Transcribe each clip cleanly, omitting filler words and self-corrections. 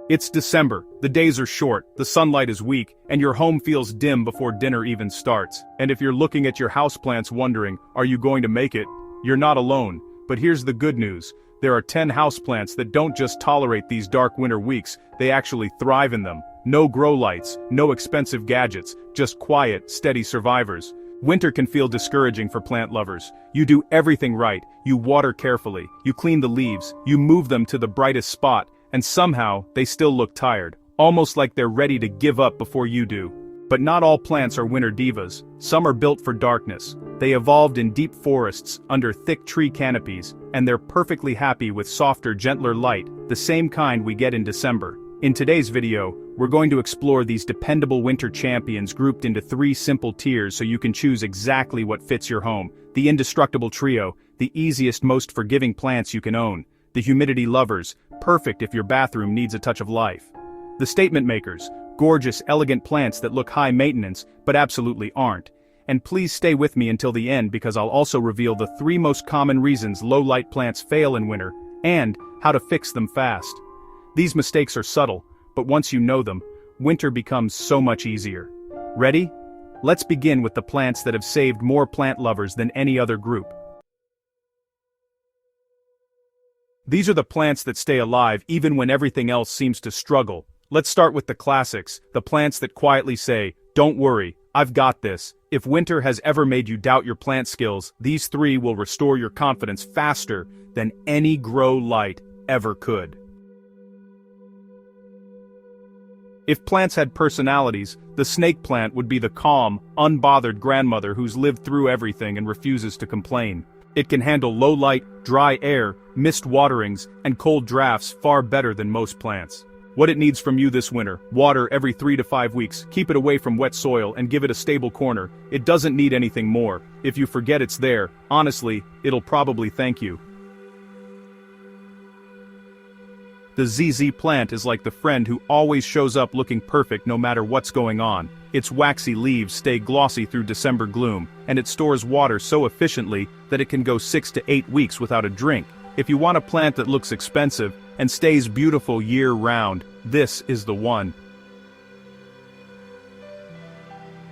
It's December, the days are short, the sunlight is weak, and your home feels dim before dinner even starts. And if you're looking at your houseplants wondering, are you going to make it? You're not alone. But here's the good news. There are 10 houseplants that don't just tolerate these dark winter weeks, they actually thrive in them. No grow lights, no expensive gadgets, just quiet, steady survivors. Winter can feel discouraging for plant lovers. You do everything right, you water carefully, you clean the leaves, you move them to the brightest spot, and somehow, they still look tired, almost like they're ready to give up before you do. But not all plants are winter divas. Some are built for darkness. They evolved in deep forests, under thick tree canopies, and they're perfectly happy with softer, gentler light, the same kind we get in December. In today's video, we're going to explore these dependable winter champions grouped into 3 simple tiers so you can choose exactly what fits your home. The Indestructible Trio, the easiest, most forgiving plants you can own. The Humidity Lovers, perfect if your bathroom needs a touch of life. The Statement Makers, gorgeous, elegant plants that look high maintenance, but absolutely aren't. And please stay with me until the end because I'll also reveal the 3 most common reasons low-light plants fail in winter, and how to fix them fast. These mistakes are subtle, but once you know them, winter becomes so much easier. Ready? Let's begin with the plants that have saved more plant lovers than any other group. These are the plants that stay alive even when everything else seems to struggle. Let's start with the classics, the plants that quietly say, "Don't worry, I've got this." If winter has ever made you doubt your plant skills, these 3 will restore your confidence faster than any grow light ever could. If plants had personalities, the snake plant would be the calm, unbothered grandmother who's lived through everything and refuses to complain. It can handle low light, dry air, missed waterings, and cold drafts far better than most plants. What it needs from you this winter: water every 3 to 5 weeks, keep it away from wet soil, and give it a stable corner. It doesn't need anything more. If you forget it's there, honestly, it'll probably thank you. The ZZ plant is like the friend who always shows up looking perfect no matter what's going on. Its waxy leaves stay glossy through December gloom, and it stores water so efficiently that it can go 6 to 8 weeks without a drink. If you want a plant that looks expensive and stays beautiful year-round, this is the one.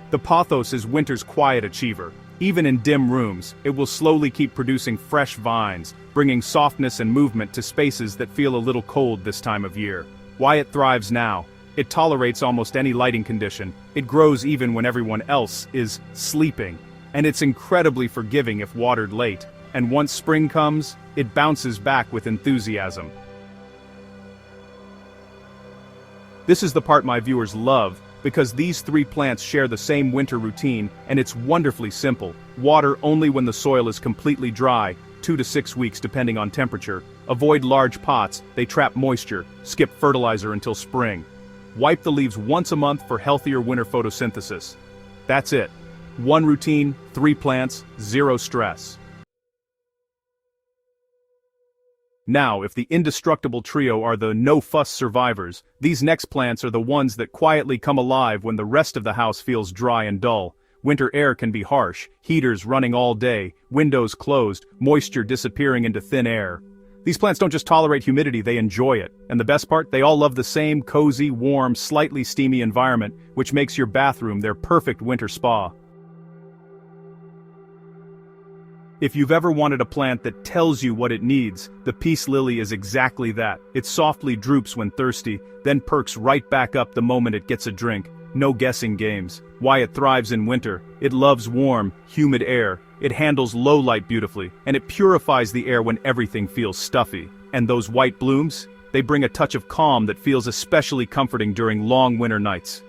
The Pothos is winter's quiet achiever. Even in dim rooms, it will slowly keep producing fresh vines, bringing softness and movement to spaces that feel a little cold this time of year. Why it thrives now: it tolerates almost any lighting condition, it grows even when everyone else is sleeping, and it's incredibly forgiving if watered late. And once spring comes, it bounces back with enthusiasm. This is the part my viewers love, because these 3 plants share the same winter routine, and it's wonderfully simple. Water only when the soil is completely dry, 2 to 6 weeks depending on temperature. Avoid large pots, they trap moisture. Skip fertilizer until spring. Wipe the leaves once a month for healthier winter photosynthesis. That's it. 1 routine, 3 plants, 0 stress. Now, if the Indestructible Trio are the no-fuss survivors, these next plants are the ones that quietly come alive when the rest of the house feels dry and dull. Winter air can be harsh, heaters running all day, windows closed, moisture disappearing into thin air. These plants don't just tolerate humidity, they enjoy it. And the best part, they all love the same cozy, warm, slightly steamy environment, which makes your bathroom their perfect winter spa. If you've ever wanted a plant that tells you what it needs, the peace lily is exactly that. It softly droops when thirsty, then perks right back up the moment it gets a drink. No guessing games. Why it thrives in winter: it loves warm, humid air, it handles low light beautifully, and it purifies the air when everything feels stuffy. And those white blooms? They bring a touch of calm that feels especially comforting during long winter nights.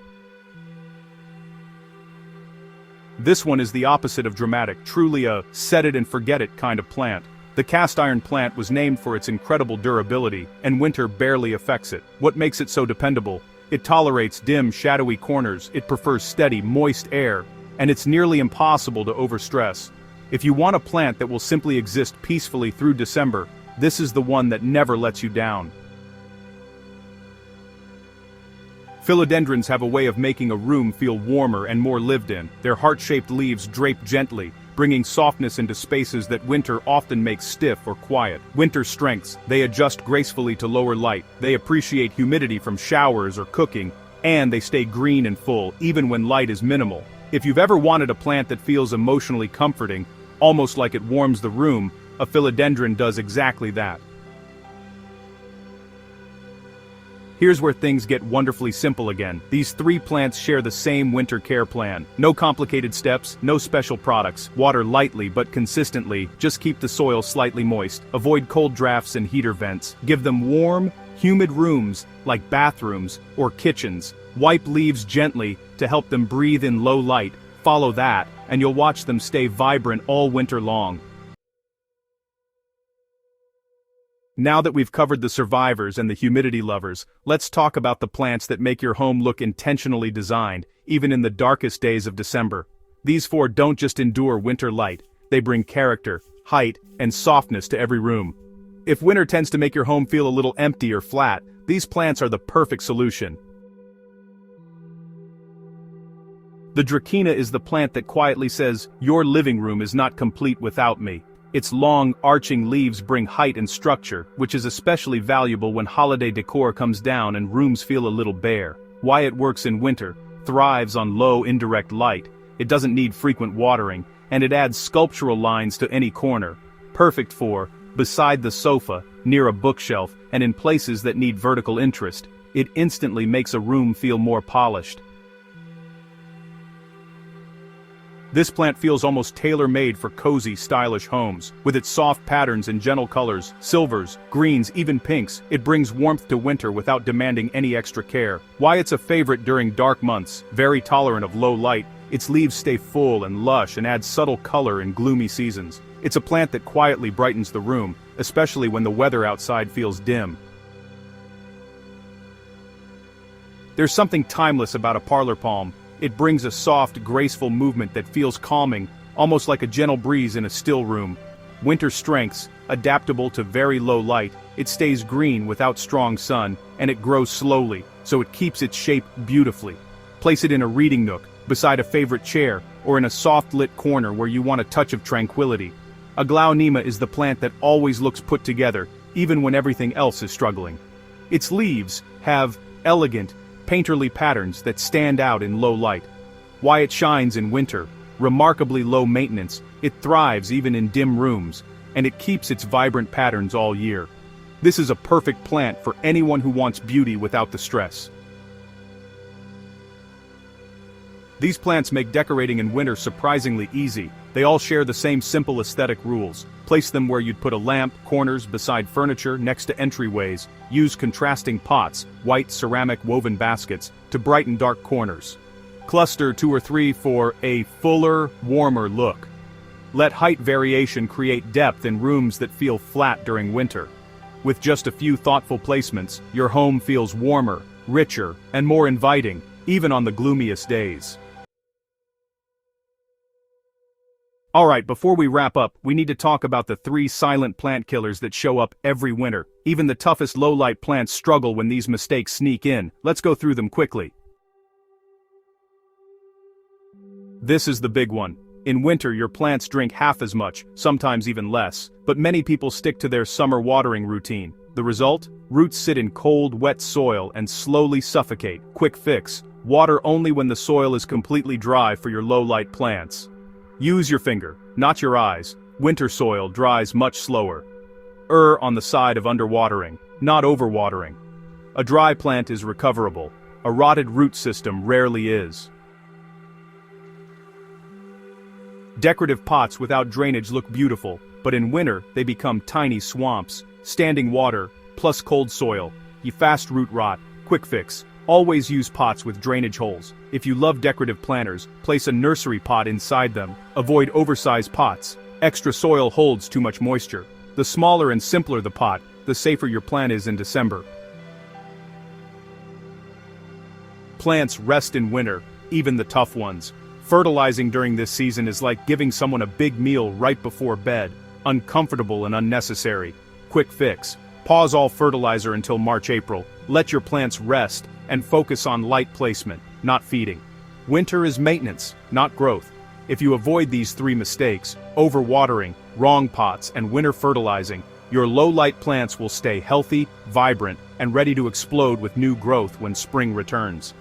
This one is the opposite of dramatic, truly a set-it-and-forget-it kind of plant. The cast iron plant was named for its incredible durability, and winter barely affects it. What makes it so dependable? It tolerates dim, shadowy corners, it prefers steady, moist air, and it's nearly impossible to overstress. If you want a plant that will simply exist peacefully through December, this is the one that never lets you down. Philodendrons have a way of making a room feel warmer and more lived in. Their heart-shaped leaves drape gently, bringing softness into spaces that winter often makes stiff or quiet. Winter strengths, they adjust gracefully to lower light, they appreciate humidity from showers or cooking, and they stay green and full, even when light is minimal. If you've ever wanted a plant that feels emotionally comforting, almost like it warms the room, a philodendron does exactly that. Here's where things get wonderfully simple again. These 3 plants share the same winter care plan. No complicated steps, no special products. Water lightly but consistently, just keep the soil slightly moist. Avoid cold drafts and heater vents. Give them warm, humid rooms, like bathrooms or kitchens. Wipe leaves gently to help them breathe in low light. Follow that, and you'll watch them stay vibrant all winter long. Now that we've covered the survivors and the humidity lovers, let's talk about the plants that make your home look intentionally designed, even in the darkest days of December. These 4 don't just endure winter light, they bring character, height, and softness to every room. If winter tends to make your home feel a little empty or flat, these plants are the perfect solution. The Dracaena is the plant that quietly says, "Your living room is not complete without me." Its long, arching leaves bring height and structure, which is especially valuable when holiday decor comes down and rooms feel a little bare. Why it works in winter: thrives on low, indirect light, it doesn't need frequent watering, and it adds sculptural lines to any corner. Perfect for, beside the sofa, near a bookshelf, and in places that need vertical interest. It instantly makes a room feel more polished. This plant feels almost tailor-made for cozy, stylish homes. With its soft patterns and gentle colors, silvers, greens, even pinks, it brings warmth to winter without demanding any extra care. Why it's a favorite during dark months: very tolerant of low light, its leaves stay full and lush and add subtle color in gloomy seasons. It's a plant that quietly brightens the room, especially when the weather outside feels dim. There's something timeless about a parlor palm. It brings a soft, graceful movement that feels calming, almost like a gentle breeze in a still room. Winter strengths, adaptable to very low light, it stays green without strong sun, and it grows slowly, so it keeps its shape beautifully. Place it in a reading nook, beside a favorite chair, or in a soft-lit corner where you want a touch of tranquility. Aglaonema is the plant that always looks put together, even when everything else is struggling. Its leaves have elegant, painterly patterns that stand out in low light. Why it shines in winter: remarkably low maintenance, it thrives even in dim rooms, and it keeps its vibrant patterns all year. This is a perfect plant for anyone who wants beauty without the stress. These plants make decorating in winter surprisingly easy. They all share the same simple aesthetic rules. Place them where you'd put a lamp, corners, beside furniture, next to entryways. Use contrasting pots, white ceramic woven baskets, to brighten dark corners. Cluster 2 or 3 for a fuller, warmer look. Let height variation create depth in rooms that feel flat during winter. With just a few thoughtful placements, your home feels warmer, richer, and more inviting, even on the gloomiest days. Alright, before we wrap up, we need to talk about the 3 silent plant killers that show up every winter. Even the toughest low-light plants struggle when these mistakes sneak in. Let's go through them quickly. This is the big one. In winter, your plants drink half as much, sometimes even less, but many people stick to their summer watering routine. The result? Roots sit in cold, wet soil and slowly suffocate. Quick fix: water only when the soil is completely dry for your low-light plants. Use your finger, not your eyes. Winter soil dries much slower. Err on the side of underwatering, not overwatering. A dry plant is recoverable. A rotted root system rarely is. Decorative pots without drainage look beautiful, but in winter they become tiny swamps. Standing water, plus cold soil. You fast root rot. Quick fix: always use pots with drainage holes. If you love decorative planters, place a nursery pot inside them. Avoid oversized pots. Extra soil holds too much moisture. The smaller and simpler the pot, the safer your plant is in December. Plants rest in winter, even the tough ones. Fertilizing during this season is like giving someone a big meal right before bed. Uncomfortable and unnecessary. Quick fix: pause all fertilizer until March-April. Let your plants rest and focus on light placement, not feeding. Winter is maintenance, not growth. If you avoid these 3 mistakes, overwatering, wrong pots, and winter fertilizing, your low-light plants will stay healthy, vibrant, and ready to explode with new growth when spring returns.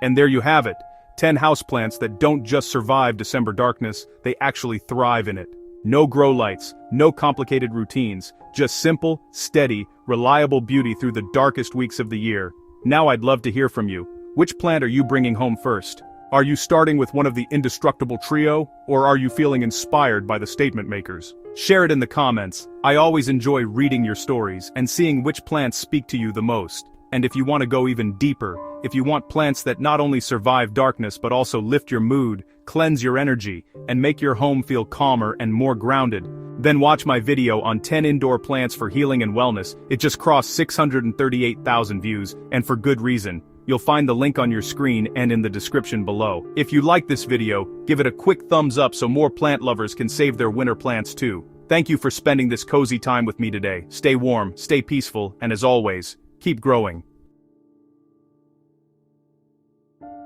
And there you have it, 10 houseplants that don't just survive December darkness, they actually thrive in it. No grow lights, no complicated routines, just simple, steady, reliable beauty through the darkest weeks of the year. Now I'd love to hear from you. Which plant are you bringing home first? Are you starting with one of the Indestructible Trio, or are you feeling inspired by the statement makers? Share it in the comments. I always enjoy reading your stories and seeing which plants speak to you the most. And if you want to go even deeper, if you want plants that not only survive darkness but also lift your mood, cleanse your energy, and make your home feel calmer and more grounded, then watch my video on 10 indoor plants for healing and wellness. It just crossed 638,000 views, and for good reason. You'll find the link on your screen and in the description below. If you like this video, give it a quick thumbs up so more plant lovers can save their winter plants too. Thank you for spending this cozy time with me today. Stay warm, stay peaceful, and as always, keep growing.